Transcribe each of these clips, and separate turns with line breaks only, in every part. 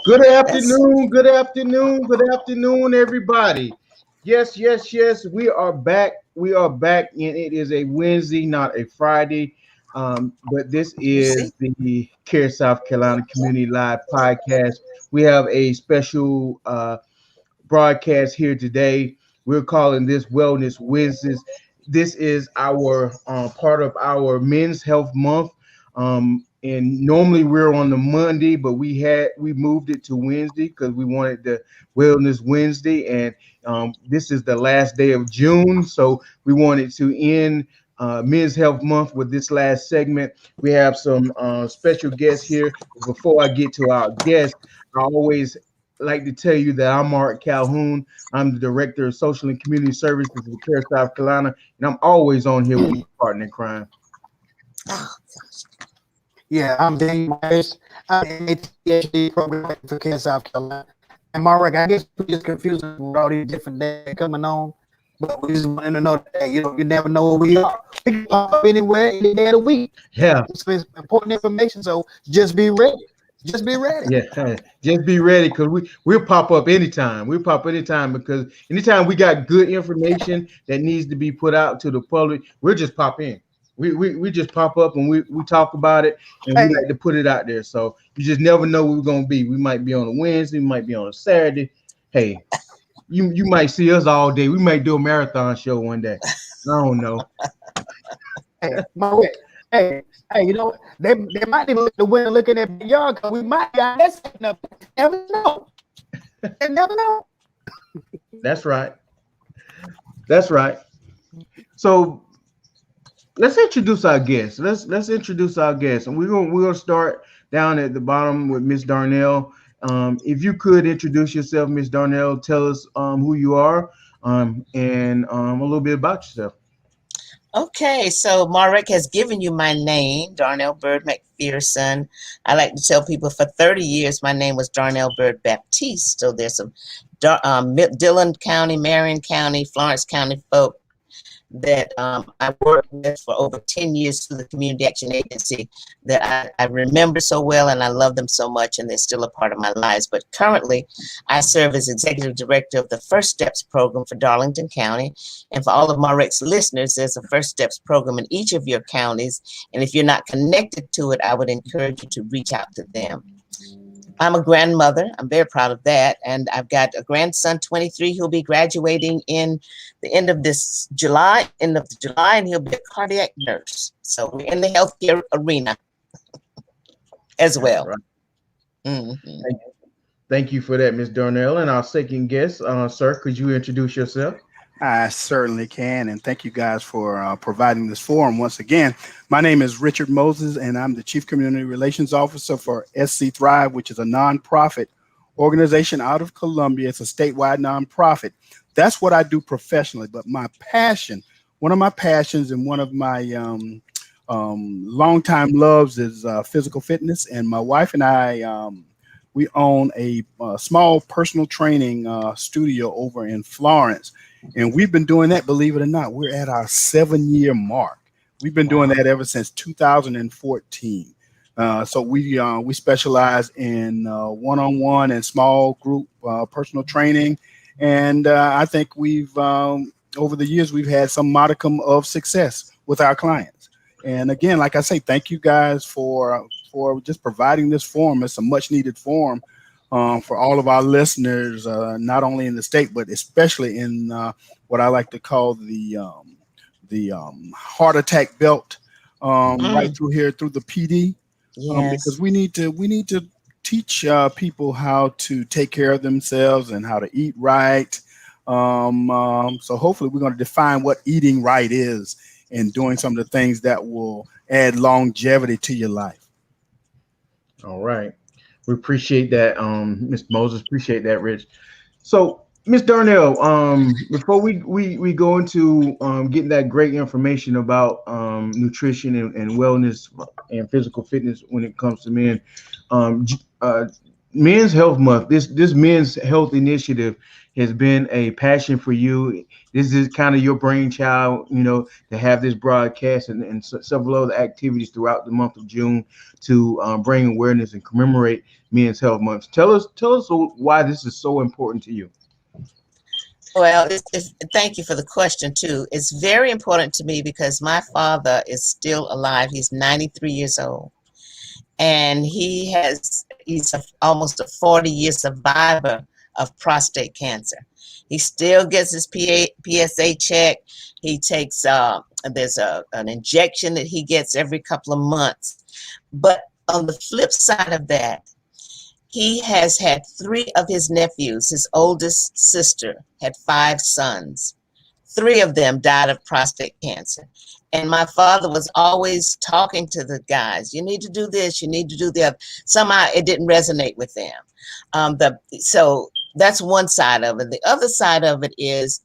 Good afternoon, good afternoon, good afternoon, everybody. Yes, yes, yes, we are back. We are back, and it is a Wednesday, not a Friday. But this
You see?
is the Care South Carolina Community Live podcast. We have a special broadcast here today. We're calling this Wellness Wednesdays. This is our part of our Men's Health Month. And normally we're on the Monday, but we moved it to Wednesday because we wanted the Wellness Wednesday, and this is the last day of June, so we wanted to end Men's Health Month with this last segment. We have some special guests here. Before I get to our guests, I always like to tell you that I'm Mark Calhoun. I'm the Director of Social and Community Services for Care South Carolina, and I'm always on here with my partner in crime.
Oh,
Yeah, I'm Daniel Myers. I'm an PhD program for CareSouth Carolina. And Mark, I guess we just confused with all these different days coming on. But we just wanted to know that, hey, you never know where we are. We can pop up anywhere, any day of the week.
Yeah,
It's important information, so just be ready. Just be ready.
yeah. Just be ready because we'll pop up anytime. We'll pop anytime because anytime we got good information that needs to be put out to the public, we'll just pop in. We just pop up and we talk about it and we
Hey,
like to put it out there. So you just never know where we're gonna be. We might be on a Wednesday, we might be on a Saturday. Hey, you might see us all day. We might do a marathon show one day. I don't know.
hey, Mark, hey, they might even look the window looking at the yard because we might got that setting up. Never know. They never know.
That's right. That's right. So let's introduce our guests. Let's introduce our guests, and we're gonna start down at the bottom with Miss Darnell. If you could introduce yourself, Miss Darnell, tell us who you are, and a little bit about yourself.
okay, so Marek has given you my name, Darnell Bird McPherson. I like to tell people for 30 years my name was Darnell Bird Baptiste. So there's some Dillon County, Marion County, Florence County folk that I worked with for over 10 years through the Community Action Agency that I remember so well, and I love them so much, and they're still a part of my lives. But currently, I serve as Executive Director of the First Steps program for Darlington County. And for all of Marek's listeners, there's a First Steps program in each of your counties. And if you're not connected to it, I would encourage you to reach out to them. I'm a grandmother. I'm very proud of that. And I've got a grandson, 23, who'll be graduating in the end of July, and he'll be a cardiac nurse. So we're in the healthcare arena as
That's
well.
right.
Mhm.
Thank you for that, Miss Darnell. And our second guest, sir, could you introduce yourself?
I certainly can, and thank you guys for providing this forum once again. My name is Richard Moses, and I'm the Chief Community Relations Officer for SC Thrive, which is a nonprofit organization out of Columbia. It's a statewide nonprofit. That's what I do professionally, but my passion, one of my passions and one of my longtime loves is physical fitness, and my wife and I, we own a small personal training studio over in Florence. And we've been doing that, believe it or not. We're at our 7-year mark. We've been doing that ever since 2014. So we specialize in one-on-one and small group personal training. And I think we've over the years, we've had some modicum of success with our clients. And again, like I say, thank you guys for just providing this forum. It's a much needed forum for all of our listeners, not only in the state, but especially in what I like to call the heart attack belt, right through here through the PD, because
Yes.
we need to teach people how to take care of themselves and how to eat right. So hopefully we're going to define what eating right is and doing some of the things that will add longevity to your life.
All right. We appreciate that, Ms. Moses. Appreciate that, Rich. So, Miss Darnell, before we go into getting that great information about nutrition and wellness and physical fitness when it comes to men, um, j- uh, Men's Health Month, this Men's Health Initiative has been a passion for you. This is kind of your brainchild, to have this broadcast and several other activities throughout the month of June to bring awareness and commemorate Men's Health Month. Tell us why this is so important to you.
Well, thank you for the question too. It's very important to me because my father is still alive. He's 93 years old, and he's almost a 40-year survivor of prostate cancer. He still gets his PSA check. He takes there's an injection that he gets every couple of months. But on the flip side of that, he has had 3 of his nephews. His oldest sister had 5 sons. 3 of them died of prostate cancer. And my father was always talking to the guys, you need to do this, you need to do that. Somehow it didn't resonate with them. So that's one side of it. The other side of it is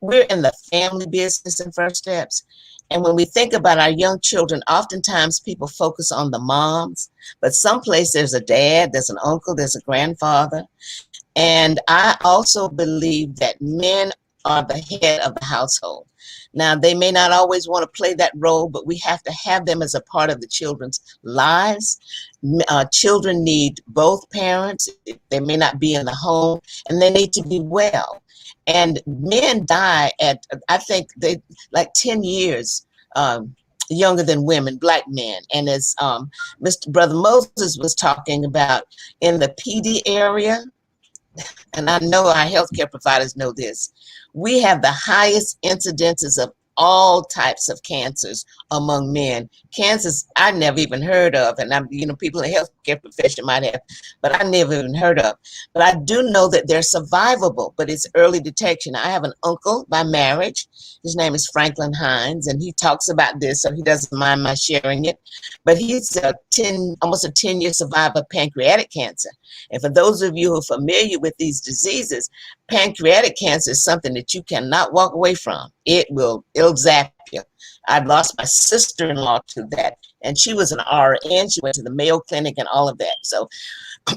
we're in the family business in First Steps. And when we think about our young children, oftentimes people focus on the moms, but someplace there's a dad, there's an uncle, there's a grandfather. And I also believe that men are the head of the household. Now, they may not always want to play that role, but we have to have them as a part of the children's lives. Children need both parents. They may not be in the home, and they need to be well. And men die at, I think, they like 10 years younger than women, Black men. And as Mr. Brother Moses was talking about, in the PD area, and I know our healthcare providers know this, we have the highest incidences of all types of cancers among men. Cancers I never even heard of, and people in the healthcare profession might have, but I never even heard of. But I do know that they're survivable, but it's early detection. I have an uncle by marriage. His name is Franklin Hines, and he talks about this, so he doesn't mind my sharing it. But he's almost a 10-year survivor of pancreatic cancer. And for those of you who are familiar with these diseases, pancreatic cancer is something that you cannot walk away from. It'll zap you. I've lost my sister-in-law to that, and she was an RN. She went to the Mayo Clinic and all of that. So,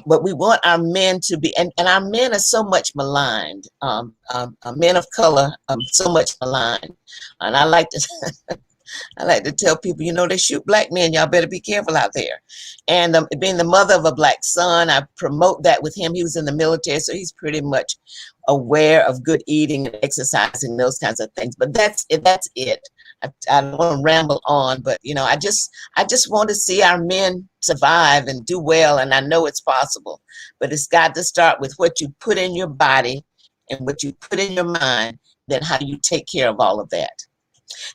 but we want our men to be, and our men are so much maligned. Men of color are so much maligned, and I like to tell people, they shoot Black men. Y'all better be careful out there. And being the mother of a Black son, I promote that with him. He was in the military, so he's pretty much aware of good eating and exercising, those kinds of things. But that's it. I don't want to ramble on, but I just want to see our men survive and do well, and I know it's possible. But it's got to start with what you put in your body and what you put in your mind, then how you take care of all of that.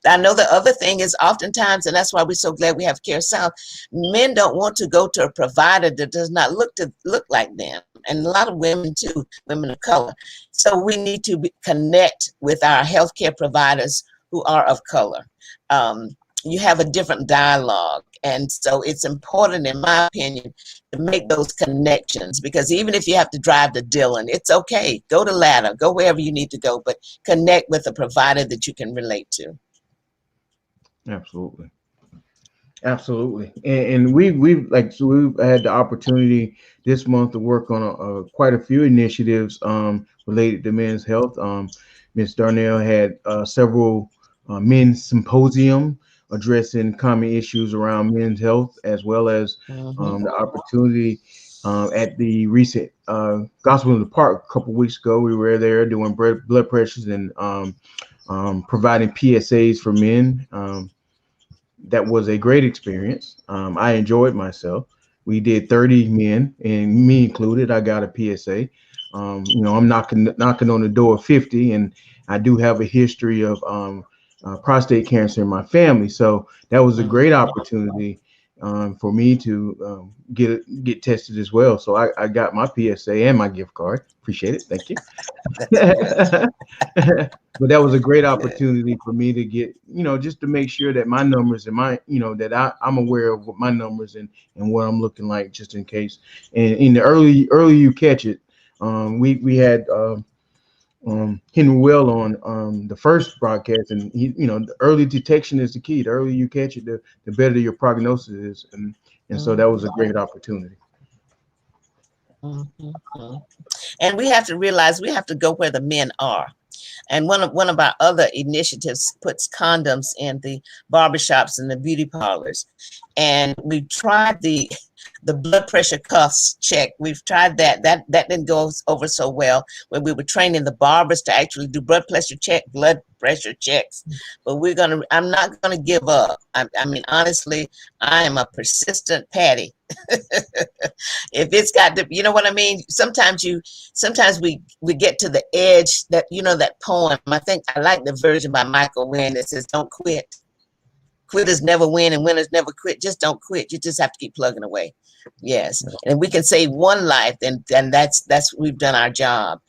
I know the other thing is oftentimes, and that's why we're so glad we have CareSouth, men don't want to go to a provider that does not look like them. And a lot of women too, women of color. So we need to connect with our healthcare providers who are of color. You have a different dialogue. And so it's important, in my opinion, to make those connections, because even if you have to drive to Dillon, it's okay. Go to Latta, go wherever you need to go, but connect with a provider that you can relate to.
Absolutely. Absolutely. And we've had the opportunity this month to work on quite a few initiatives related to men's health. Ms. Darnell had several men's symposium addressing common issues around men's health, as well as the opportunity at the recent Gospel in the Park a couple weeks ago. We were there doing blood pressures and providing PSAs for men. That was a great experience. I enjoyed myself. We did 30 men, and me included. I got a PSA. I'm knocking on the door of 50, and I do have a history of prostate cancer in my family. So that was a great opportunity for me to get tested as well. So I got my PSA and my gift card. Appreciate it. Thank you. But that was a great opportunity for me to get, just to make sure that my numbers and that I'm aware of what my numbers and what I'm looking like, just in case. And in the early you catch it, we had Henry Well on the first broadcast, and he, the early detection is the key. The earlier you catch it, the better your prognosis is, and so that was a great opportunity.
Mhm. And we have to realize we have to go where the men are. And one of our other initiatives puts condoms in the barbershops and the beauty parlors. And we tried the blood pressure cuffs check. We've tried that. That didn't go over so well when we were training the barbers to actually do blood pressure checks. But I'm not gonna give up. I mean, honestly, I am a persistent Patty. If it's got to, you know what I mean? Sometimes we get to the edge, that, that poem. I think I like the version by Michael Wynn that says, "Don't quit. Quitters never win and winners never quit. Just don't quit. You just have to keep plugging away." Yes. And we can save one life, then that's we've done our job.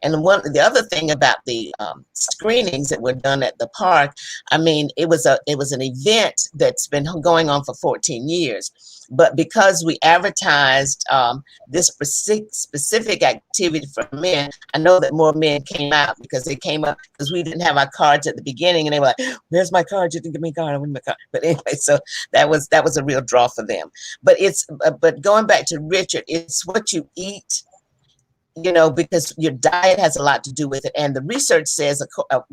And the other thing about the screenings that were done at the park, I mean, it was an event that's been going on for 14 years. But because we advertised this specific activity for men, I know that more men came out because they came up because we didn't have our cards at the beginning, and they were like, "Where's my card? You didn't give me a card. I want my card." But anyway, so that was a real draw for them. But going back to Richard, it's what you eat, because your diet has a lot to do with it. And the research says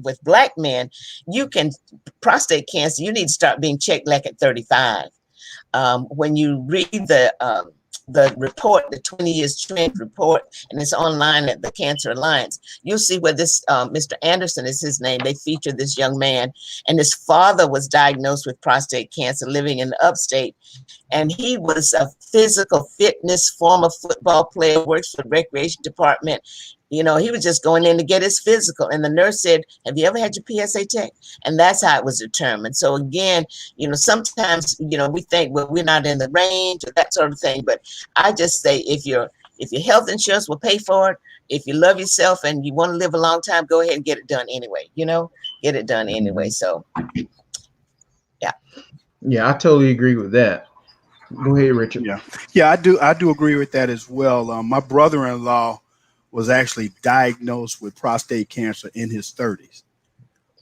with Black men, prostate cancer, you need to start being checked like at 35. When you read the report, the 20 years trend report, and it's online at the Cancer Alliance, you'll see where this Mr. Anderson is his name. They feature this young man, and his father was diagnosed with prostate cancer living in the upstate. And he was a physical fitness, former football player, works for the recreation department. He was just going in to get his physical. And the nurse said, "Have you ever had your PSA check?" And that's how it was determined. So again, sometimes, we think, well, we're not in the range or that sort of thing. But I just say, if your health insurance will pay for it, if you love yourself and you want to live a long time, go ahead and get it done anyway. Get it done anyway. So, yeah.
Yeah, I totally agree with that. Go ahead, Richard.
Yeah, I do agree with that as well. My brother-in-law was actually diagnosed with prostate cancer in his 30s.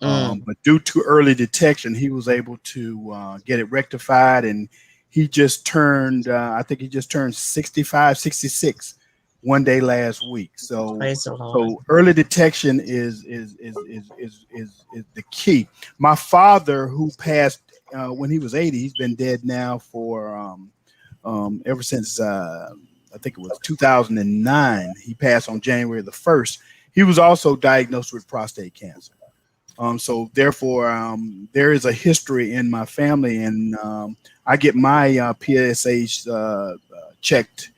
But due to early detection, he was able to get it rectified, and he just turned, I think he just turned 65, 66 one day last week. So early detection is the key. My father, who passed when he was 80, he's been dead now for ever since I think it was 2009. He passed on January the 1st. He was also diagnosed with prostate cancer. So therefore, there is a history in my family, and I get my PSAs checked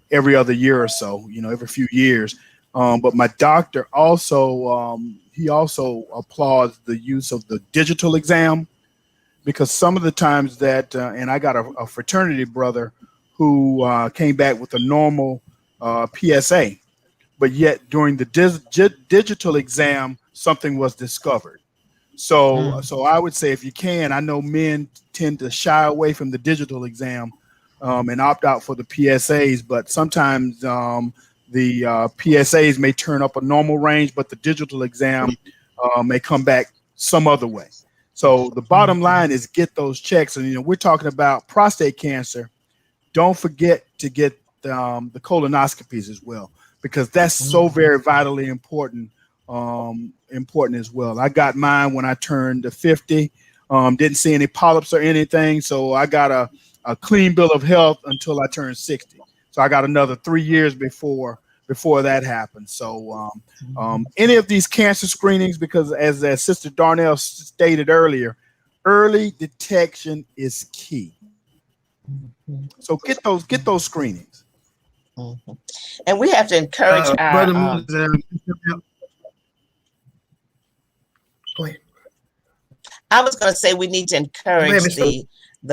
every other year or so, every few years. But my doctor also, he also applauds the use of the digital exam, because some of the times that, and I got a fraternity brother who came back with a normal PSA, but yet during the digital exam, something was discovered. So I would say, if you can, I know men tend to shy away from the digital exam and opt out for the PSAs, but sometimes the PSAs may turn up a normal range, but the digital exam may come back some other way. So the bottom line is get those checks. And, we're talking about prostate cancer. Don't forget to get the colonoscopies as well, because that's so very vitally important as well. I got mine when I turned 50. Didn't see any polyps or anything, so I got a clean bill of health until I turned 60. So I got another 3 years before that happened. So any of these cancer screenings, because as Sister Darnell stated earlier, early detection is key. So get those screenings.
And we have to encourage our
Go ahead.
I was going to say, we need to encourage the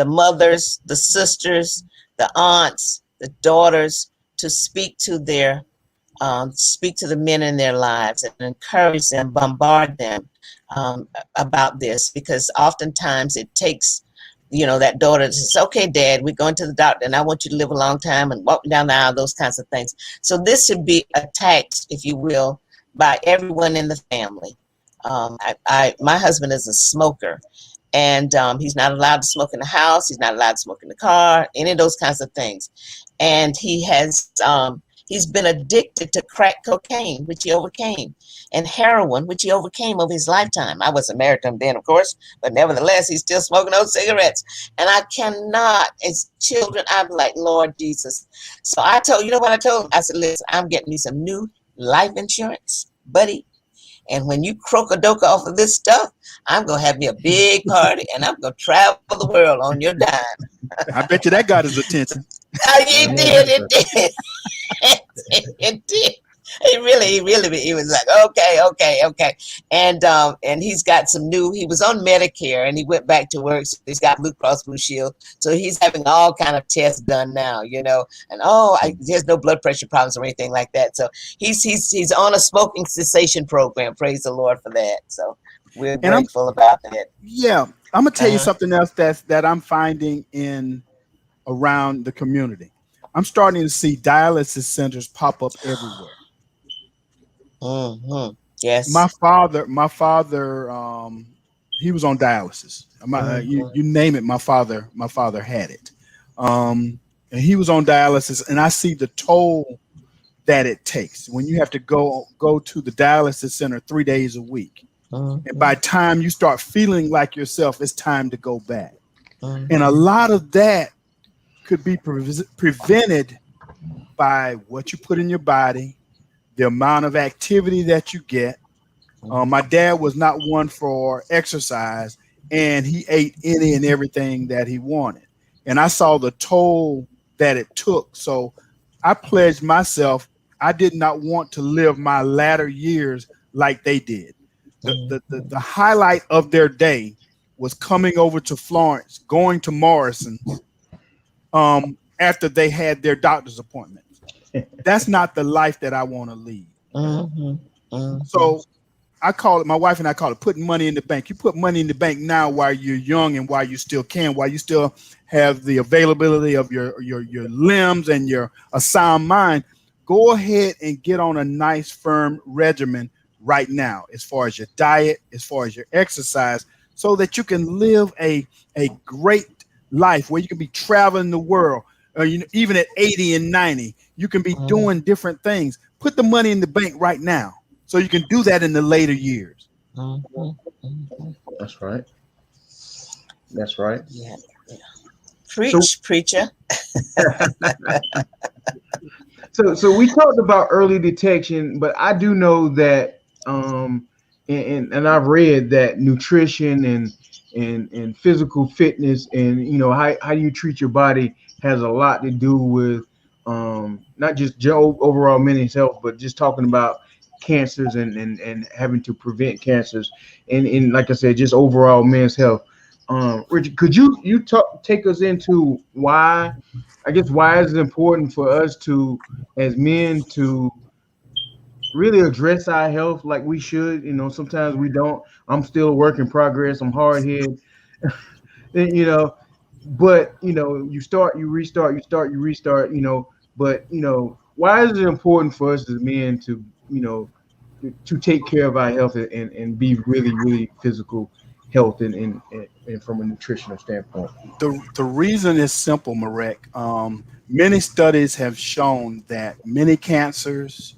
mothers, the sisters, the aunts, the daughters to speak to the men in their lives and encourage them, bombard them about this, because oftentimes it takes, that daughter says, "Okay, Dad, we're going to the doctor and I want you to live a long time and walk down the aisle," those kinds of things. So this should be attacked, if you will, by everyone in the family. My husband is a smoker, and he's not allowed to smoke in the house. He's not allowed to smoke in the car, any of those kinds of things. and he's been addicted to crack cocaine, which he overcame, and heroin, which he overcame over his lifetime. I wasn't married to him then, of course, but nevertheless, he's still smoking those cigarettes. And I cannot, as children, I'm like, Lord Jesus. So I told, you know what I told him? I said, listen, I'm getting me some new life insurance, buddy. And when you croak a doka off of this stuff, I'm going to have me a big party and I'm going to travel the world on your dime.
I bet you that got his attention.
Oh, you did, it did. It did. He was like, okay. And he's got some new, he was on Medicare and he went back to work. So he's got Blue Cross Blue Shield. So he's having all kind of tests done now, you know, and there's no blood pressure problems or anything like that. So he's on a smoking cessation program. Praise the Lord for that. So we're grateful about that.
Yeah. I'm gonna tell you something else that I'm finding around the community. I'm starting to see dialysis centers pop up everywhere.
Mm-hmm. Yes.
My father, he was on dialysis. You name it, my father had it. And he was on dialysis, and I see the toll that it takes when you have to go to the dialysis center 3 days a week. Mm-hmm. And by the time you start feeling like yourself, it's time to go back. Mm-hmm. And a lot of that could be prevented by what you put in your body, the amount of activity that you get. My dad was not one for exercise, and he ate any and everything that he wanted. And I saw the toll that it took. So I pledged myself, I did not want to live my latter years like they did. The highlight of their day was coming over to Florence, going to Morrison, after they had their doctor's appointments. That's not the life that I want to lead. Mm-hmm. Mm-hmm. So I call it, my wife and I call it putting money in the bank. You put money in the bank now while you're young and while you still can, while you still have the availability of your limbs and a sound mind. Go ahead and get on a nice firm regimen right now, as far as your diet, as far as your exercise, so that you can live a great life where you can be traveling the world. Even at 80 and 90, you can be doing different things. Put the money in the bank right now so you can do that in the later years.
That's right. That's right.
Yeah. Preach, preacher.
So we talked about early detection, but I do know that and I've read that nutrition and physical fitness and how you treat your body has a lot to do with not just overall mental health, but just talking about cancers and having to prevent cancers and like I said, just overall men's health. Richard, could you take us into why is it important for us to, as men, to really address our health like we should? Sometimes we don't. I'm still a work in progress. I'm hard-headed. But you start, you restart, you restart, but why is it important for us as men to to take care of our health and be really, really physical health and from a nutritional standpoint?
The reason is simple, Marek. Many studies have shown that many cancers,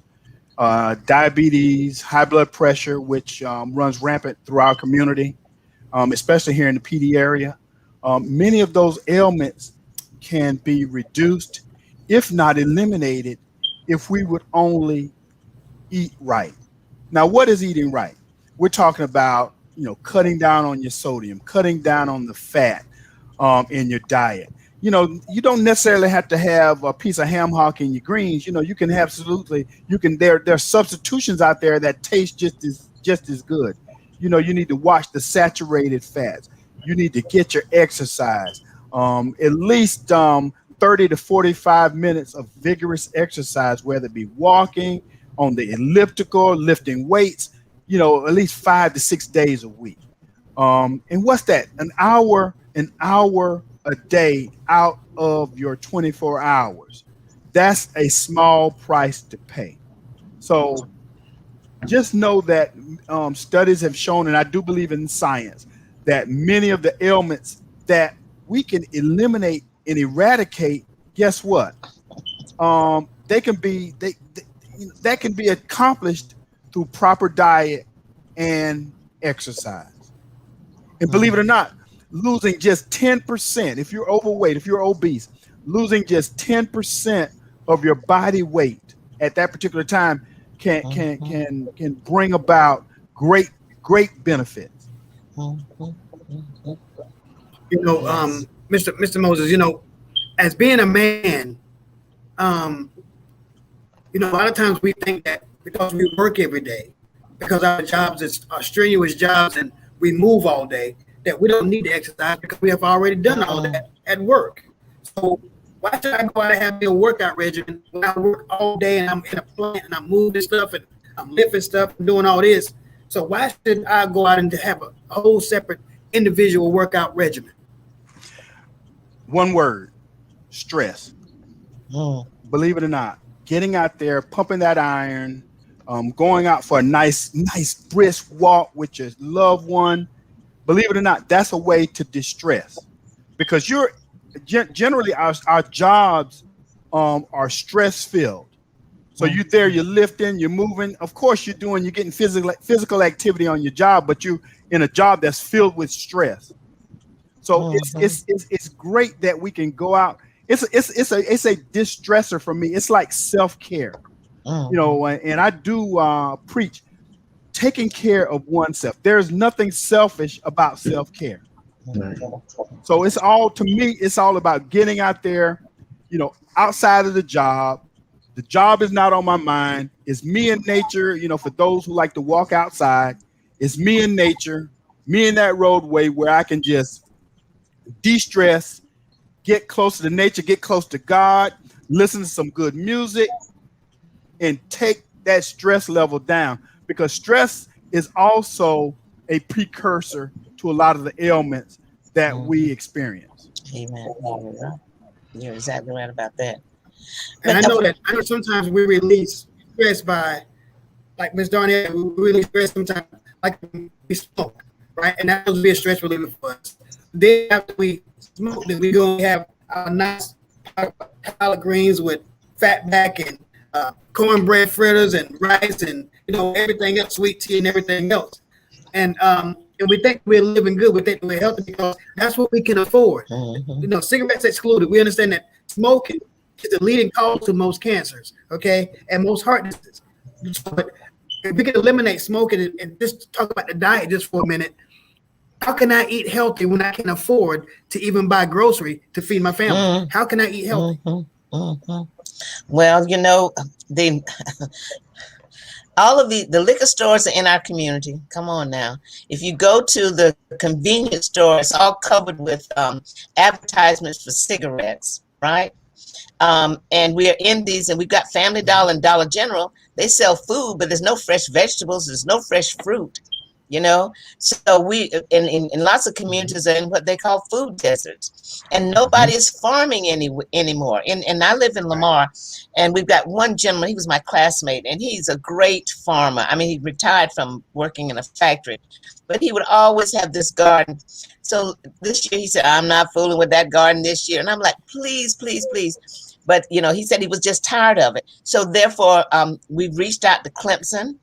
diabetes, high blood pressure, which runs rampant through our community, especially here in the PD area, many of those ailments can be reduced, if not eliminated, if we would only eat right. Now, what is eating right? We're talking about, cutting down on your sodium, cutting down on the fat in your diet. You don't necessarily have to have a piece of ham hock in your greens. You can there's substitutions out there that taste just as good. You need to watch the saturated fats. You need to get your exercise, at least 30 to 45 minutes of vigorous exercise, whether it be walking, on the elliptical, lifting weights, at least 5 to 6 days a week. And what's that? An hour a day out of your 24 hours. That's a small price to pay. So just know that studies have shown, and I do believe in science, that many of the ailments that we can eliminate and eradicate, guess what? They can be that can be accomplished through proper diet and exercise. And believe it or not, losing just 10%, if you're overweight, if you're obese, losing just 10% of your body weight at that particular time can bring about great benefits.
You know,
Yes.
Mr. Moses, you know, as being a man, um, you know, a lot of times we think that because we work every day, because our jobs are strenuous jobs and we move all day, that we don't need to exercise because we have already done all
Mm,
that at work. So why should I go out and have me a workout regimen when I work all day and I'm in a plant and I'm moving stuff and I'm lifting stuff and doing all this? So why should I go out and have a whole separate individual workout regimen?
One word, stress.
mm,
Believe it or not, getting out there, pumping that iron, going out for a nice brisk walk with your loved one. Believe it or not, that's a way to distress because you're generally our jobs are stress filled. So
mm,
you're there, you're lifting, you're moving. Of course, you're getting physical activity on your job, but you in a job that's filled with stress. So
mhm,
it's great that we can go out. It's a distressor for me. It's like self care,
mhm,
and I do preach taking care of oneself. There's nothing selfish about self care.
Right.
mhm.
So it's all to me. It's all about getting out there, outside of the job. The job is not on my mind. It's me and nature. For those who like to walk outside, it's me and nature, me and that roadway where I can just de-stress, get close to nature, get close to God, listen to some good music, and take that stress level down. Because stress is also a precursor to a lot of the ailments that we
Mhm.
experience.
Amen. You're right. You're exactly right about that.
And
But
I know sometimes we release stress by, like Miss Darnell, we release stress sometimes like we smoke, right? And that will be a stress reliever for us. Then after we smoke, then we go and have a nice collard greens with fat back and cornbread fritters and rice and everything else, sweet tea and everything else. And we think we're living good. We think we're healthy because that's what we can afford.
mhm,
Cigarettes excluded. We understand that smoking is the leading cause to most cancers, okay, and most heart diseases. But if we can eliminate smoking and just talk about the diet just for a minute, how can I eat healthy when I can afford to even buy grocery to feed my family?
mhm,
How can I eat healthy?
mhm, mhm. Well, the all of the liquor stores are in our community. Come on now. If you go to the convenience store, it's all covered with advertisements for cigarettes, right? And we are in these, and we've got Family Dollar and Dollar General. They sell food, but there's no fresh vegetables. There's no fresh fruit. You know, so we in lots of communities are in what they call food deserts, and nobody is farming anymore. And I live in
Right.
Lamar, and we've got one gentleman. He was my classmate, and he's a great farmer. I mean, he retired from working in a factory, but he would always have this garden. So this year he said, "I'm not fooling with that garden this year," and I'm like, "Please, please, please." But he said he was just tired of it. So therefore, we've reached out to Clemson.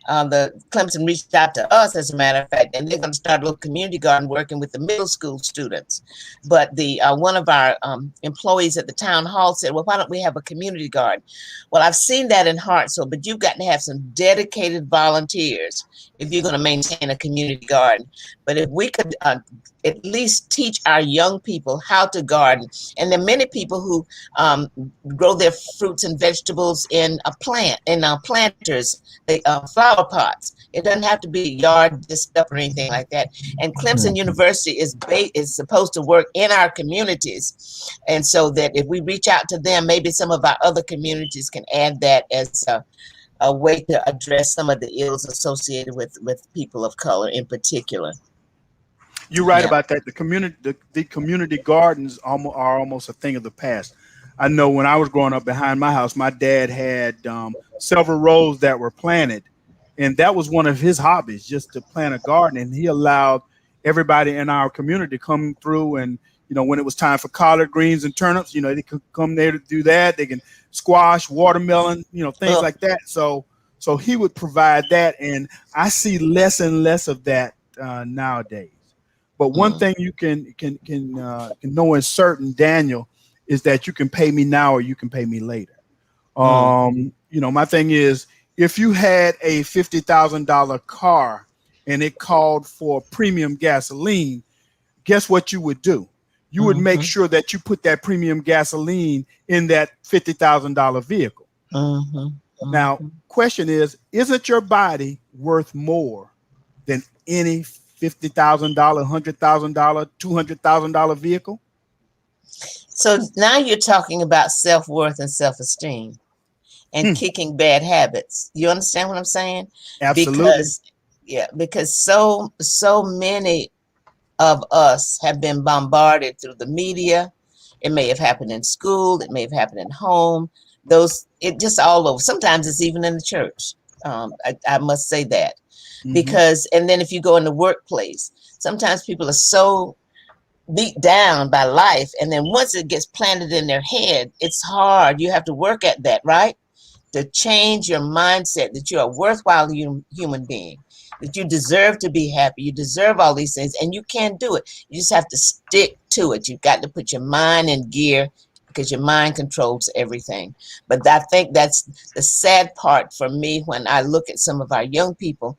The Clemson reached out to us, as a matter of fact, and they're going to start a little community garden working with the middle school students. But the one of our employees at the town hall said, "Well, why don't we have a community garden?" Well, I've seen that in Hartsville, but you've got to have some dedicated volunteers if you're going to maintain a community garden. But if we could at least teach our young people how to garden, and there are many people who grow their fruits and vegetables in a plant in planters, flower pots. It doesn't have to be yard disc up or anything like that. And Clemson University is supposed to work in our communities, and so that if we reach out to them, maybe some of our other communities can add that as a way to address some of the ills associated with people of color in particular.
You're right
Yeah.
about that. The community gardens are almost a thing of the past. I know when I was growing up behind my house, my dad had several rows that were planted, and that was one of his hobbies, just to plant a garden. And he allowed everybody in our community to come through and when it was time for collard greens and turnips, they could come there to do that. They can squash, watermelon, things like that. So he would provide that, and I see less and less of that nowadays. But one thing you can know in certain, Daniel, is that you can pay me now or you can pay me later. My thing is, if you had a $50,000 car and it called for premium gasoline, guess what you would do? You would make sure that you put that premium gasoline in that $50,000 vehicle. Now, question is, isn't your body worth more than any $50,000, $100,000, $200,000 vehicle?
So now you're talking about self-worth and self-esteem and kicking bad habits. You understand what I'm saying?
Absolutely.
Because so many of us have been bombarded through the media. It may have happened in school. It may have happened at home. It just all over. Sometimes it's even in the church. I must say that. Because, and then if you go in the workplace, sometimes people are so beat down by life. And then once it gets planted in their head, it's hard. You have to work at that, right? To change your mindset that you're a worthwhile human being, that you deserve to be happy. You deserve all these things, and you can't do it. You just have to stick to it. You've got to put your mind in gear because your mind controls everything. But I think that's the sad part for me when I look at some of our young people,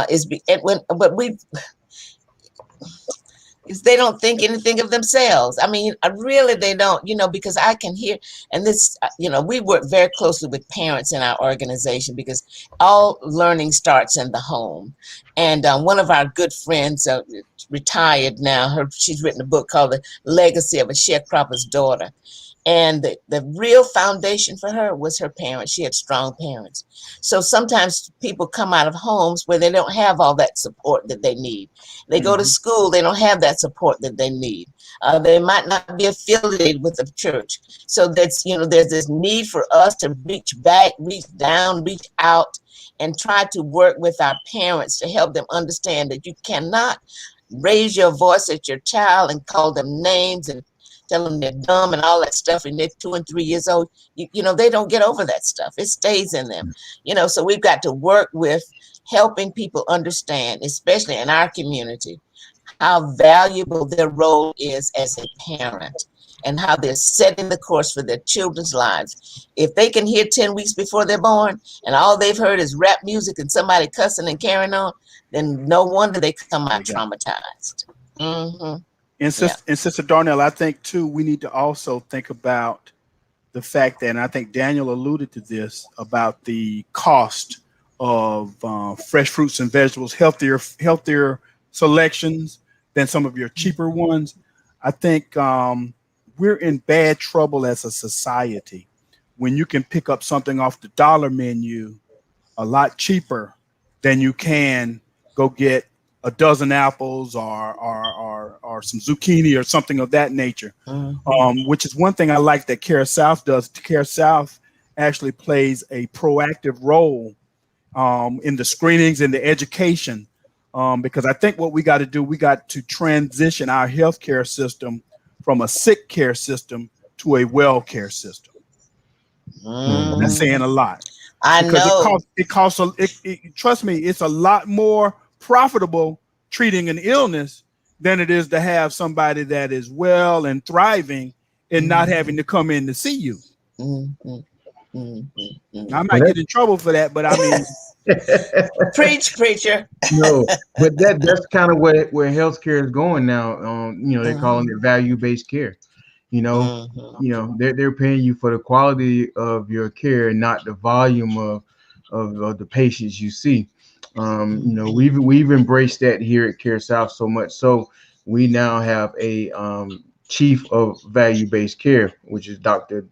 is they don't think anything of themselves. I mean, really, they don't, because I can hear, and this, we work very closely with parents in our organization because all learning starts in the home. And one of our good friends, retired now, she's written a book called The Legacy of a Sharecropper's Daughter. And the real foundation for her was her parents. She had strong parents. So sometimes people come out of homes where they don't have all that support that they need. They go to school, they don't have that support that they need. They might not be affiliated with the church. So there's this need for us to reach back, reach down, reach out, and try to work with our parents to help them understand that you cannot raise your voice at your child and call them names and tell them they're dumb and all that stuff, and they're 2 and 3 years old. They don't get over that stuff. It stays in them. So we've got to work with helping people understand, especially in our community, how valuable their role is as a parent and how they're setting the course for their children's lives. If they can hear 10 weeks before they're born and all they've heard is rap music and somebody cussing and carrying on, then no wonder they come out traumatized.
And Sister Darnell, I think too, we need to also think about the fact that, and I think Daniel alluded to this, about the cost of fresh fruits and vegetables, healthier selections than some of your cheaper ones. I think we're in bad trouble as a society when you can pick up something off the dollar menu a lot cheaper than you can go get a dozen apples or some zucchini or something of that nature, which is one thing I like that CareSouth does. CareSouth actually plays a proactive role in the screenings and the education, because I think what we got to do, we got to transition our healthcare system from a sick care system to a well care system. That's saying a lot.
I know.
Trust me, it's a lot more profitable treating an illness than it is to have somebody that is well and thriving and not having to come in to see you. I might get in trouble for that, but I mean,
preach, preacher.
No, but that's kind of where healthcare is going now. They're calling it value-based care. They're paying you for the quality of your care and not the volume of the patients you see. We've embraced that here at CareSouth so much so we now have a chief of value-based care, which is Dr.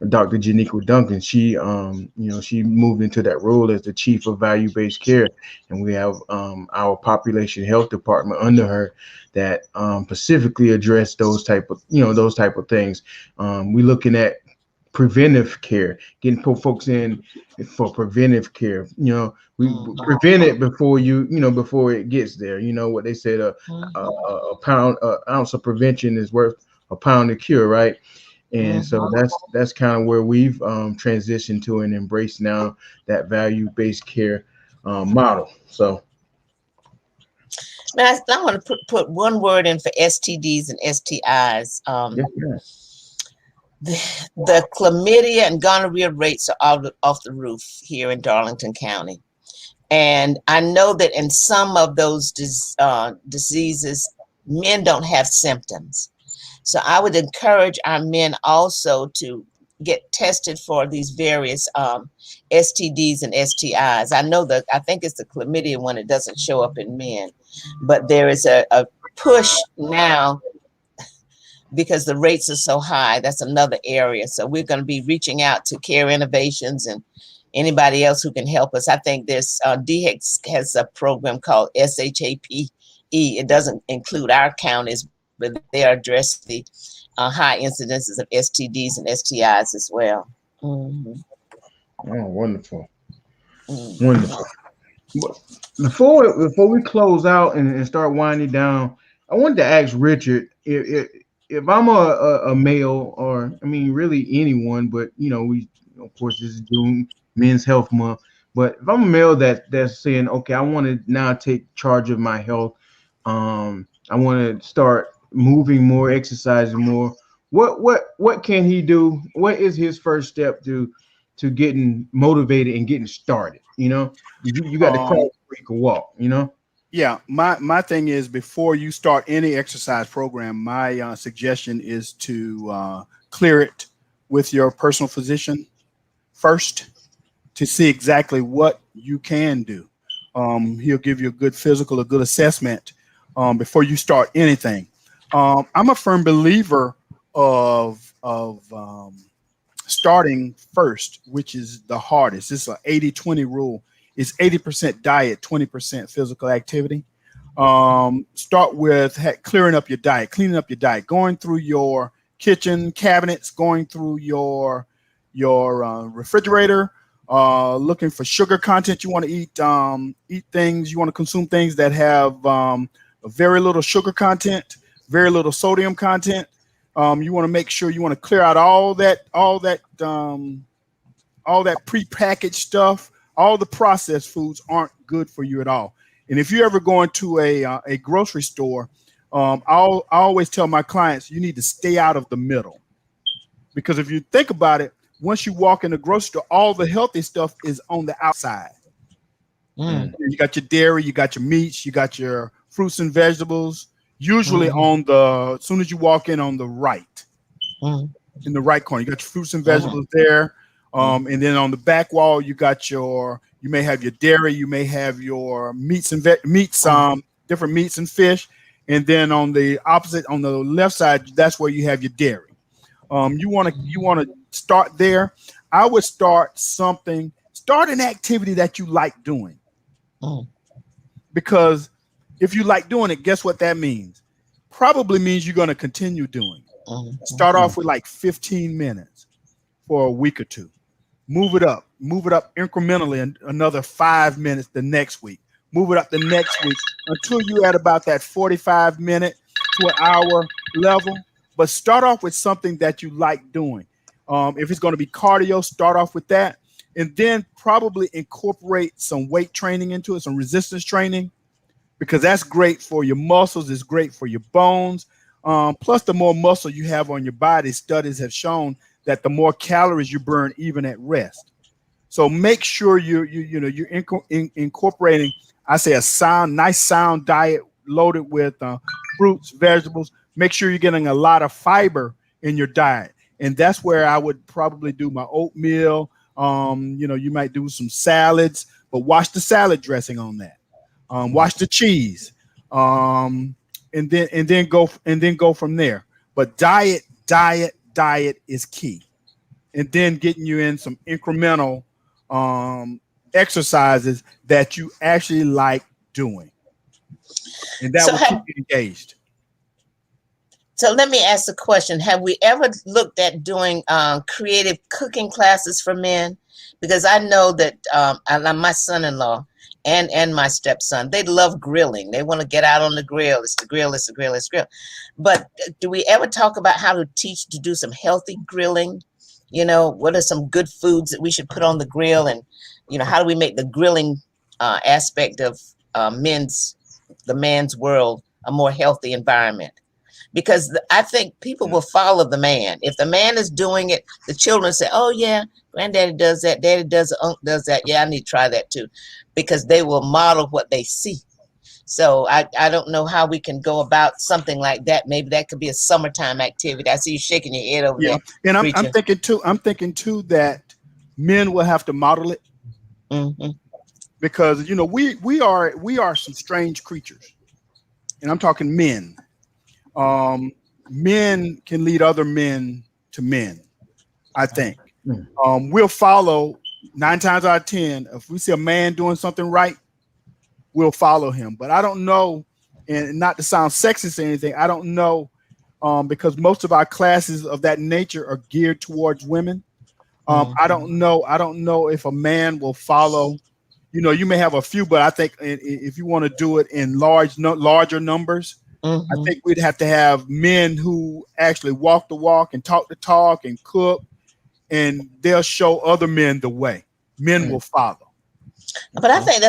Janico Duncan. She moved into that role as the chief of value-based care, and we have our population health department under her that specifically address those type of things. We're looking at preventive care, getting folks in for preventive care. We
Mhm.
prevent it before before it gets there. You know what they said, a ounce of prevention is worth a pound of cure, right? And so that's kind of where we've transitioned to and embraced now that value-based care model. So
Now, I want to put one word in for STDs and STIs.
yeah, yeah.
The chlamydia and gonorrhea rates are off the roof here in Darlington County. And I know that in some of those diseases, men don't have symptoms. So I would encourage our men also to get tested for these various STDs and STIs. I think it's the chlamydia one. It doesn't show up in men, but there is a push now because the rates are so high. That's another area. So we're going to be reaching out to Care Innovations and anybody else who can help us. I think this DHEC has a program called SHAPE. It doesn't include our counties, but they address the high incidences of STDs and STIs as well. Mm-hmm.
Oh, wonderful.
Mm-hmm.
Wonderful. Before we close out and start winding down, I wanted to ask Richard if I'm a male, or I mean really anyone, but we of course this is June Men's Health Month. But if I'm a male that's saying, okay, I want to now take charge of my health, I want to start moving more, exercising more. What can he do? What is his first step to getting motivated and getting started? You got to crawl before you can walk.
Yeah, my thing is, before you start any exercise program, my suggestion is to clear it with your personal physician first to see exactly what you can do. He'll give you a good physical, a good assessment before you start anything. I'm a firm believer of starting first, which is the hardest. It's an 80-20 rule. It's 80% diet, 20% physical activity. Start with clearing up your diet, cleaning up your diet, going through your kitchen cabinets, going through your refrigerator, looking for sugar content. You want to eat things, you want to consume things that have very little sugar content, very little sodium content. You want to make sure you want to clear out all that prepackaged stuff. All the processed foods aren't good for you at all. And if you ever go into a grocery store, I always tell my clients, you need to stay out of the middle. Because if you think about it, once you walk in the grocery store, all the healthy stuff is on the outside.
Mm.
You got your dairy, you got your meats, you got your fruits and vegetables, usually as soon as you walk in on the right, in the right corner, you got your fruits and vegetables there. And then on the back wall, you may have your dairy, you may have your meats, different meats and fish. And then on the opposite, on the left side, that's where you have your dairy. You want to start there. I would start an activity that you like doing. Because if you like doing it, guess what that means? Probably means you're going to continue doing it. Start off with like 15 minutes for a week or two. Move it up incrementally, and another 5 minutes the next week. Move it up the next week until you're at about that 45-minute to an hour level. But start off with something that you like doing. If it's going to be cardio, start off with that. And then probably incorporate some weight training into it, some resistance training, because that's great for your muscles. It's great for your bones. Plus, the more muscle you have on your body, studies have shown that the more calories you burn even at rest. So make sure you're incorporating, I say, a nice sound diet loaded with fruits, vegetables. Make sure you're getting a lot of fiber in your diet. And that's where I would probably do my oatmeal. You might do some salads, but watch the salad dressing on that. Watch the cheese. And then go from there. But diet is key. And then getting you in some incremental exercises that you actually like doing. And that will keep you engaged.
So let me ask the question: have we ever looked at doing creative cooking classes for men? Because I know that my son-in-law and my stepson, they love grilling. They want to get out on the grill. It's the grill. It's the grill. It's the grill. But do we ever talk about how to teach to do some healthy grilling? You know, what are some good foods that we should put on the grill, and how do we make the grilling aspect of the man's world a more healthy environment? Because I think people will follow the man. If the man is doing it, the children say, "Oh yeah, granddaddy does that, daddy does it, uncle does that. Yeah, I need to try that too," because they will model what they see. So I don't know how we can go about something like that. Maybe that could be a summertime activity. I see you shaking your head over
Yeah,
there,
and I'm
preacher.
thinking too. I'm thinking too that men will have to model it
Hmm.
because we are some strange creatures, and I'm talking men. Um, Men can lead other men to men. I think
Mm.
we'll follow 9 times out of 10. If we see a man doing something right, we'll follow him. But I don't know, and not to sound sexist or anything, I don't know because most of our classes of that nature are geared towards women. I don't know. I don't know if a man will follow. You may have a few, but I think if you want to do it in larger numbers, I
Hmm.
think we'd have to have men who actually walk the walk and talk the talk and cook, and they'll show other men the way. Men will follow.
But I think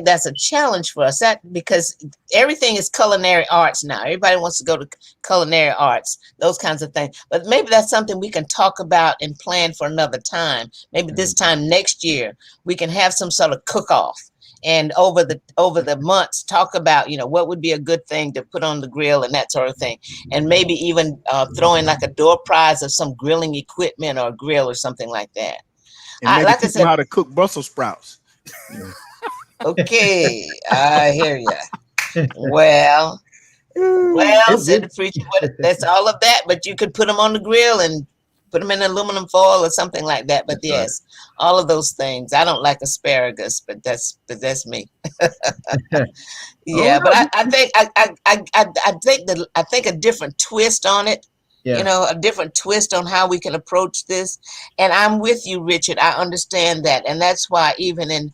that's a challenge for us. That because everything is culinary arts now. Everybody wants to go to culinary arts, those kinds of things. But maybe that's something we can talk about and plan for another time. Maybe this time next year we can have some sort of cook-off. And over the months, talk about what would be a good thing to put on the grill and that sort of thing, and maybe even throw in like a door prize of some grilling equipment or grill or something like that.
And maybe
Like I
teach them
said,
how to cook Brussels sprouts.
okay, I hear you. Well,
It,
said the
it,
preacher. That's all of that, but you could put them on the grill and put them in aluminum foil or something like that. But
that's right.
yes, all of those things. I don't like asparagus, but that's me.
Oh
Yeah, but
no.
I think a different twist on it.
Yeah.
A different twist on how we can approach this. And I'm with you, Richard. I understand that, and that's why even in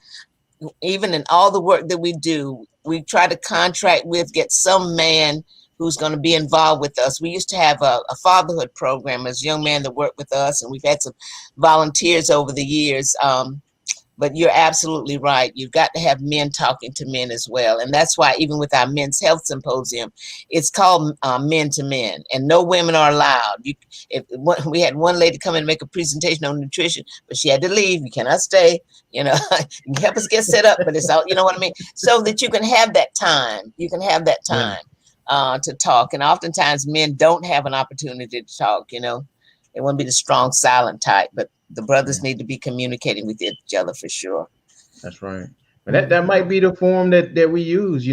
all the work that we do, we try to contract with, get some man who's going to be involved with us. We used to have a fatherhood program as a young man that worked with us, and we've had some volunteers over the years. But you're absolutely right. You've got to have men talking to men as well. And that's why even with our men's health symposium, it's called Men to Men, and no women are allowed. We had one lady come in and make a presentation on nutrition, but she had to leave. You cannot stay. You know, you can help us get set up, but it's all, you know what I mean? So that you can have that time. You can have that
Yeah.
time to talk. And oftentimes men don't have an opportunity to talk, They want to be the strong, silent type, but the
Yeah.
brothers need to be communicating with each other for sure.
That's right. But that might be the form that we use.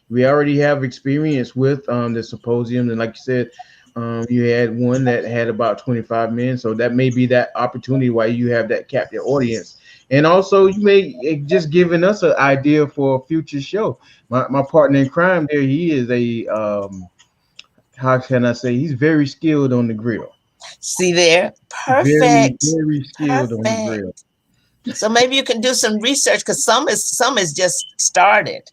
We already have experience with the symposium, and like you said, you had one that had about 25 men, so that may be that opportunity why you have that captive audience, and also you may just giving us an idea for a future show. My partner in crime there, he is a how can I say, he's very skilled on the grill,
See there?
very
Perfect.
very skilled on the grill.
Perfect. So maybe you can do some research because some is just started,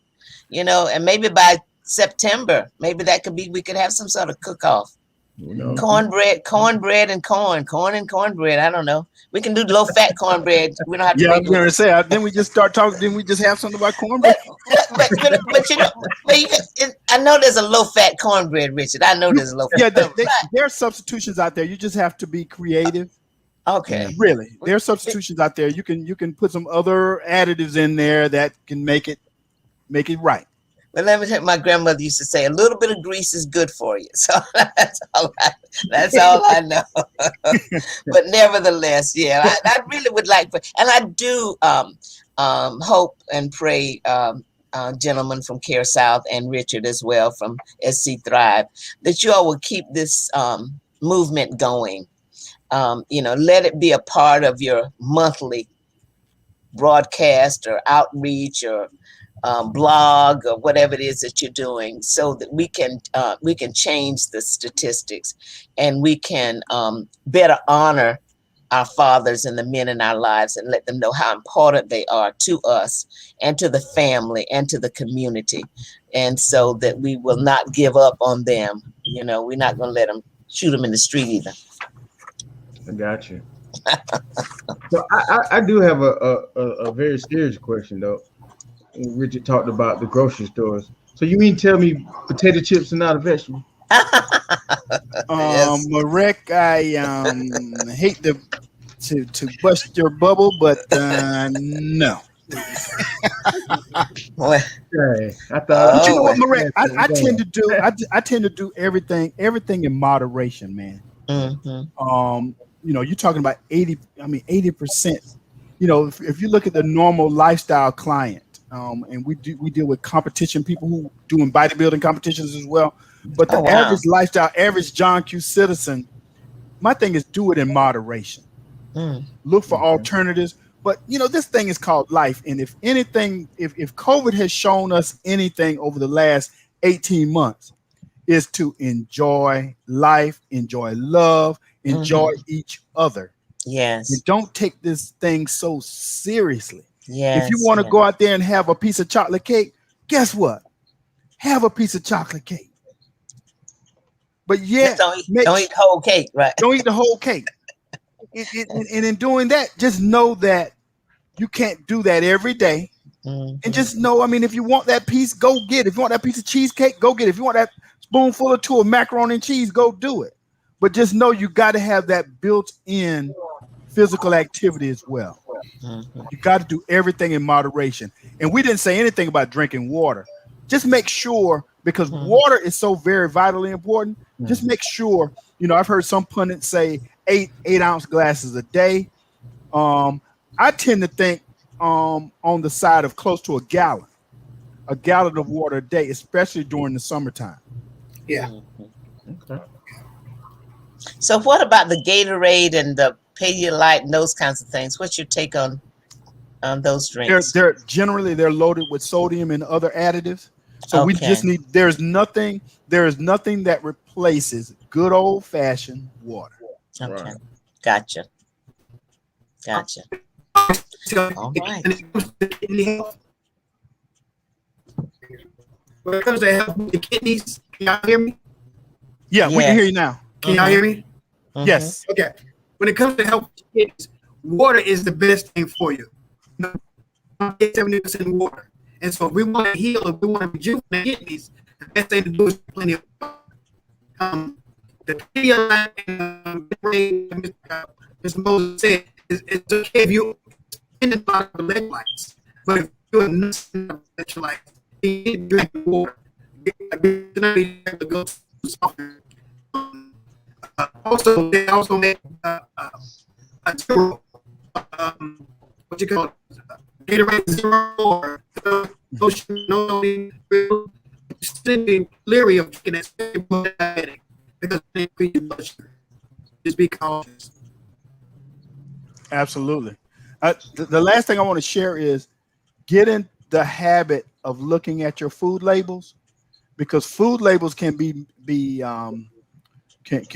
and maybe by September, maybe that could be we could have some sort of cook off.
You know.
Cornbread and corn and cornbread. I don't know. We can do low fat cornbread. We don't have to
Yeah, I
make
was
it.
going to say. Then we just start talking. Then we just have something about cornbread.
But I know there's a low fat cornbread, Richard. I know there's a low
Yeah,
fat.
there are substitutions out there. You just have to be creative.
Okay.
Really, there are substitutions out there. You can put some other additives in there that can make it right.
But let me tell you, my grandmother used to say, a little bit of grease is good for you. So that's all I know. But nevertheless, yeah, I really would like, and I do hope and pray, gentlemen from CareSouth and Richard as well from SC Thrive, that you all will keep this movement going. Let it be a part of your monthly broadcast or outreach or blog or whatever it is that you're doing, so that we can change the statistics, and we can better honor our fathers and the men in our lives, and let them know how important they are to us and to the family and to the community, and so that we will not give up on them. We're not going to let them shoot them in the street either.
I got you. So I do have a very serious question though. Richard talked about the grocery stores. So you mean tell me potato chips are not a vegetable?
Yes.
Marek, I hate to bust your bubble, but no.
Well,
Okay. I thought.
But you know what,
oh,
Marek? I tend to do I tend to do everything in moderation, man.
mhm.
You're talking about 80%. If you look at the normal lifestyle client, and we deal with competition people who doing bodybuilding competitions as well. But the
Oh, wow.
average lifestyle, average John Q citizen, my thing is do it in moderation. Look for alternatives. But this thing is called life. And if anything, if COVID has shown us anything over the last 18 months, is to enjoy life, enjoy love, enjoy each other.
Yes.
And don't take this thing so seriously.
Yes.
If you want to go out there and have a piece of chocolate cake, guess what? Have a piece of chocolate cake. But
Just don't eat the whole cake, right?
Don't eat the whole cake. And in doing that, just know that you can't do that every day. And just know, if you want that piece, go get it. If you want that piece of cheesecake, go get it. If you want that spoonful or two of macaroni and cheese, go do it. But just know you got to have that built-in physical activity as well. You got to do everything in moderation. And we didn't say anything about drinking water. Just make sure, because water is so very vitally important. Just make sure, I've heard some pundits say 8-ounce glasses a day. I tend to think on the side of close to a gallon of water a day, especially during the summertime.
Yeah.
Okay.
So what about the Gatorade and the Pedialyte and those kinds of things? What's your take on those drinks?
They're generally loaded with sodium and other additives. So we just need. There's nothing that replaces good old fashioned water.
Okay,
Right.
gotcha. All right.
When it comes to help with the kidneys, can y'all hear me?
Yeah, we can hear you now.
Can y'all hear me?
Yes.
Okay. When it comes to help with the kidneys, water is the best thing for you. 70% water. And so if we want to heal, if we want to rejuvenate kidneys, the best thing to do is plenty of water. The Pedialyte and Mr. Moses said, it's okay if you in the bottom of electrolytes, but if you're not electrolytes, you need to drink water. Also, they also make a zero, what you call it, Gatorade Zero, or simply leery of drinking that diabetic because they increase your blood sugar. Just be cautious.
Absolutely. The last thing I want to share is get in the habit of looking at your food labels, because food labels can be can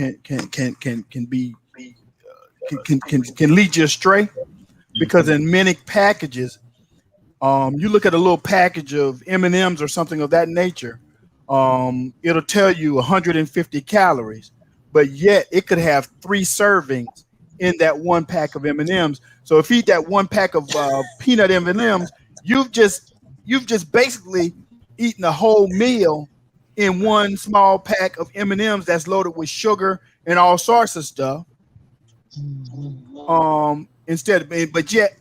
lead you astray, because in many packages, you look at a little package of M&Ms or something of that nature, it'll tell you 150 calories, but yet it could have 3 servings in that one pack of M&Ms. So if you eat that one pack of peanut M&Ms, you've just basically eaten a whole meal in one small pack of M&Ms that's loaded with sugar and all sorts of stuff. But yet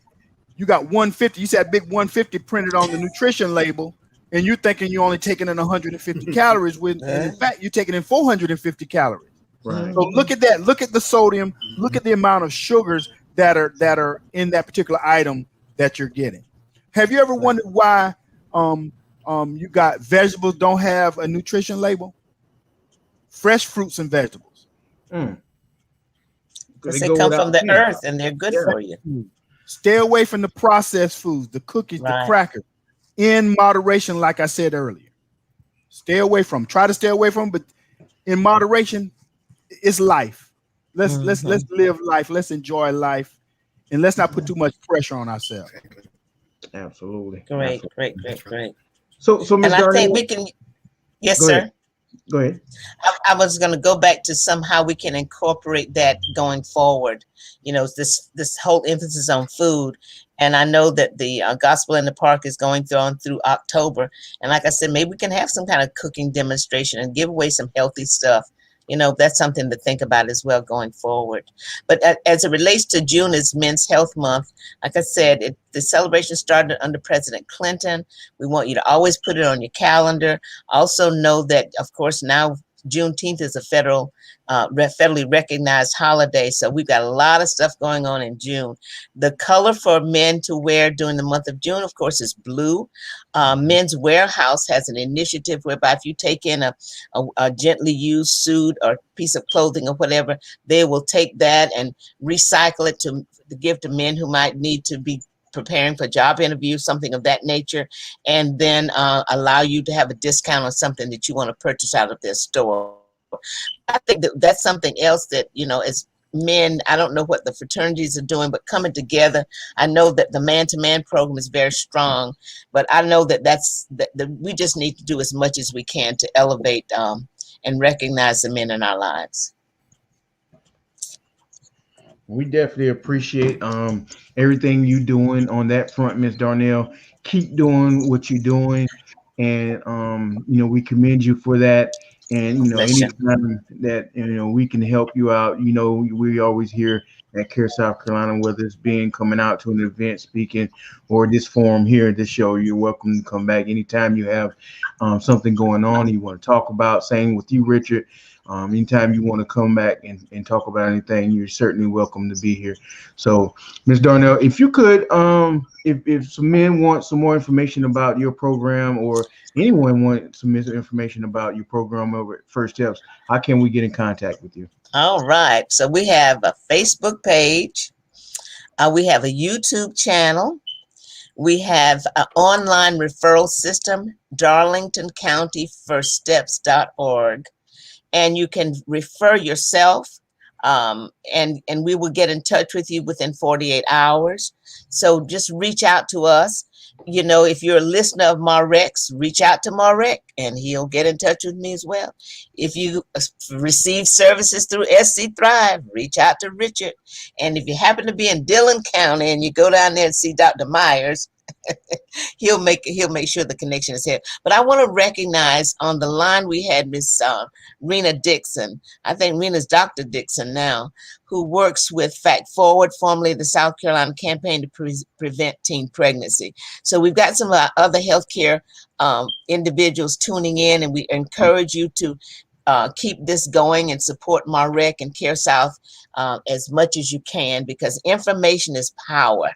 you got 150. You said big 150 printed on the nutrition label, and you're thinking you're only taking in 150 calories, and in fact you're taking in 450 calories.
Right.
So look at that. Look at the sodium. Look at the amount of sugars that are in that particular item that you're getting. Have you ever wondered why you got vegetables don't have a nutrition label? Fresh fruits and vegetables.
Because they come from the earth and they're good for you.
Stay away from the processed foods, the cookies, the crackers. in moderation, like I said earlier. Try to stay away from, but in moderation, it's life. Let's live life. Let's enjoy life, and let's not put too much pressure on ourselves.
Absolutely.
Great,
Absolutely.
great, great, great.
So
And
Ms.
I think
Darnell,
we can, yes,
go ahead.
sir.
Go ahead.
I was going to go back to somehow we can incorporate that going forward. You know, this whole emphasis on food, and I know that the Gospel in the Park is going through October, and like I said, maybe we can have some kind of cooking demonstration and give away some healthy stuff. You know, that's something to think about as well going forward. But as it relates to June as Men's Health Month, like I said, the celebration started under President Clinton. We want you to always put it on your calendar. Also know that, of course, now Juneteenth is a federally recognized holiday, so we've got a lot of stuff going on in June. The color for men to wear during the month of June, of course, is blue. Men's Warehouse has an initiative whereby if you take in a gently used suit or piece of clothing or whatever, they will take that and recycle it to give to men who might need to be preparing for job interviews, something of that nature, and then allow you to have a discount on something that you want to purchase out of their store. I think that that's something else that, you know, as men, I don't know what the fraternities are doing, but coming together. I know that the man-to-man program is very strong, but I know that we just need to do as much as we can to elevate and recognize the men in our lives.
We definitely appreciate everything you doing on that front, Miss Darnell. Keep doing what you're doing, and we commend you for that. And
Bless you.
anytime that we can help you out, we always here at Care South Carolina, whether it's being coming out to an event, speaking, or this forum here, this show, you're welcome to come back anytime you have something going on you want to talk about. Same with you, Richard. Anytime you want to come back and talk about anything, you're certainly welcome to be here. So, Ms. Darnell, if you could, if some men want some more information about your program, or anyone wants some information about your program over at First Steps, how can we get in contact with you?
All right. So we have a Facebook page. We have a YouTube channel. We have an online referral system, Darlington County FirstSteps.org. And you can refer yourself, and we will get in touch with you within 48 hours. So just reach out to us. You know, if you're a listener of Marek's, reach out to Marek and he'll get in touch with me as well. If you receive services through SC Thrive, reach out to Richard. And if you happen to be in Dillon County and you go down there and see Dr. Myers, he'll make sure the connection is here. But I want to recognize on the line we had Miss Rena Dixon. I think Rena's Dr. Dixon now, who works with Fact Forward, formerly the South Carolina Campaign to Prevent Teen Pregnancy. So we've got some other healthcare individuals tuning in, and we encourage you to keep this going and support Marek and CareSouth as much as you can, because information is power.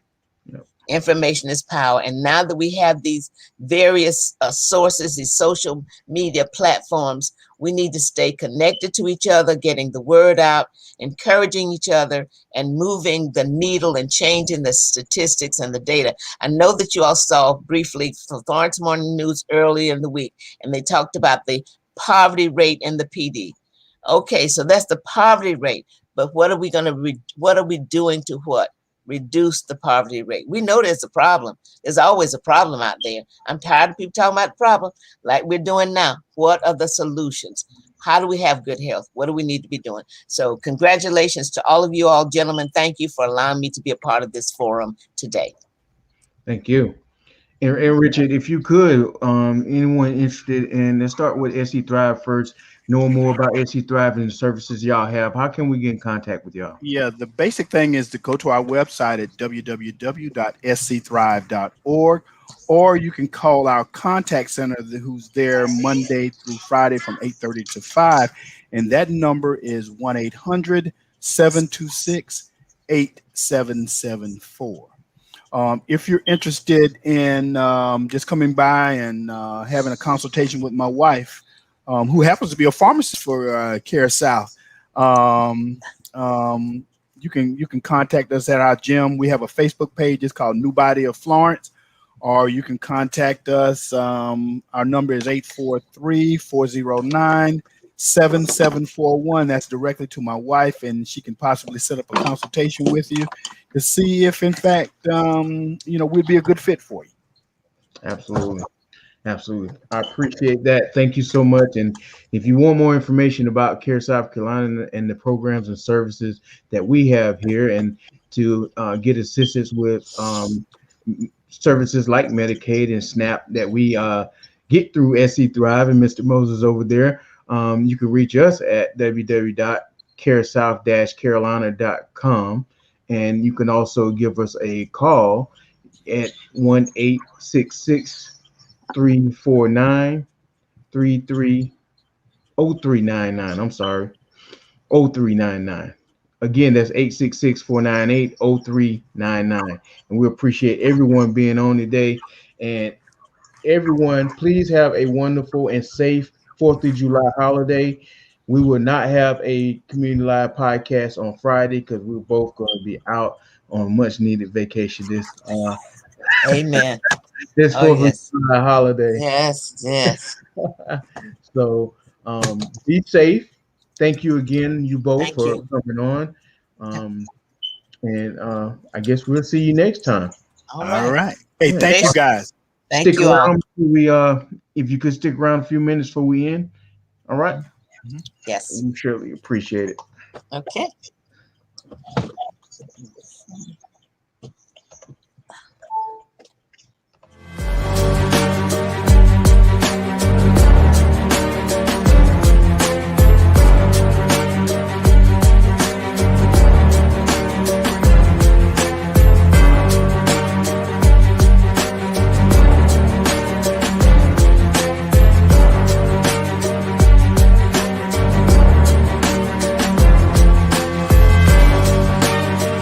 Information is power. And now that we have these various sources, these social media platforms, we need to stay connected to each other, getting the word out, encouraging each other, and moving the needle and changing the statistics and the data. I know that you all saw briefly from Florence Morning News earlier in the week, and they talked about the poverty rate in the PD. Okay, so that's the poverty rate. But what are we doing to what? Reduce the poverty rate. We know there's a problem. There's always a problem out there. I'm tired of people talking about the problem like we're doing now. What are the solutions? How do we have good health? What do we need to be doing? So congratulations to all of you all, gentlemen. Thank you for allowing me to be a part of this forum today.
Thank you. And Richard, if you could, anyone interested in, let's start with SC Thrive first, knowing more about SC Thrive and the services y'all have, how can we get in contact with y'all?
Yeah, the basic thing is to go to our website at www.scthrive.org, or you can call our contact center who's there Monday through Friday from 8:30 to 5, and that number is 1-800-726-8774. If you're interested in just coming by and having a consultation with my wife, who happens to be a pharmacist for CareSouth, you can contact us at our gym. We have a Facebook page. It's called New Body of Florence. or you can contact us. Our number is 843-409-7741. That's directly to my wife, and she can possibly set up a consultation with you to see if, in fact, we'd be a good fit for you.
Absolutely. Absolutely. I appreciate that. Thank you so much. And if you want more information about Care South Carolina and the programs and services that we have here, and to get assistance with services like Medicaid and SNAP that we get through SC Thrive and Mr. Moses over there, you can reach us at www.caresouth-carolina.com. And you can also give us a call at 1-866-349 0399. I'm sorry, 0399. Again, that's 866-498-0399. And we appreciate everyone being on today. And everyone, please have a wonderful and safe 4th of July holiday. We will not have a community live podcast on Friday because we're both going to be out on much needed vacation
Amen.
this
Oh
4th of
yes.
July holiday.
Yes. Yes.
So be safe. Thank you again, you both,
Thank
for
you.
coming on. And I guess we'll see you next time.
All
All
right.
right. Hey,
Yeah.
thank you, guys.
Thank
Stick
you all.
around. We if you could stick around a few minutes before we end. All right.
Yes.
We surely appreciate it.
Okay.